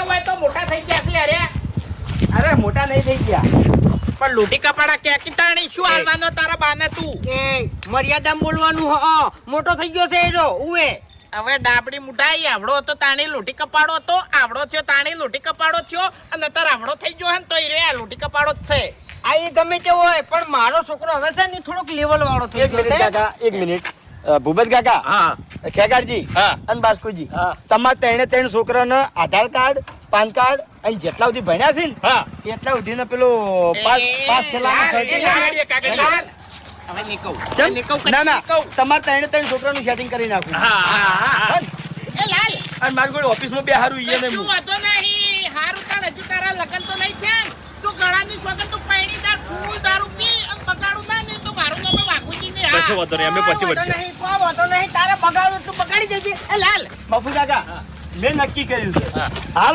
હોય તો મોટા થઈ ગયા છે અરે. અરે મોટા નહીં થઈ ગયા પણ લૂંટી કપાડા કે કિતાણી શું હાલવાનો તારા બાને તું? એ મર્યાદામાં બોલવાનું મોટો થઈ ગયો છે એનો ઉએ હવે ડાબડી મુઠાઈ આવડો હતો તાણી લૂંટી કપાડો હતો, આવડો થયો તાણી લૂંટી કપાડો થયો, અને તાર આવડો થઈ ગયો હે ને તો ઈ લૂંટી કપાડો જ છે. આ એ ગમે તે હોય પણ મારો છોકરો હવે છે ને થોડોક લેવલ વાળો થઈ એક ગયો મિનિટ છે. કાકા એક મિનિટ ભૂપત કાકા હા ખેગારજી હા. અને બાસ્કુજી હા. તમારા ત્રણે છોકરાને આધાર કાર્ડ પાન કાર્ડ અહીં જેટલા સુધી ભણ્યા છે ને હા એટલા સુધી પેલો પાસ થયેલાનો certificate. હવે નીકળ ચમ? નીકળ ના ના તમારા ત્રણે છોકરાનું સેટિંગ કરી નાખું હા એ લાલ અને મારી કોઈ ઓફિસમાં બે હારું ઈ ને શું વાતો નહીં હારું તાર હજુ તારા લગન તો નહીં થયા ને. તું ગળાની સોગન તું પૈણીદાર ફૂલ દારૂ પી અને બગાડું ના નહીં તો મારું નામ વાઘુજી ને કશો વાંધો નહીં અમે પછી વાંધો નહીં, કોઈ વાંધો નહીં તારે બગાડવું એટલું બગાડી દેજે. એ લાલ બાપુ કાકા મેં નક્કી કર્યું છે હાલ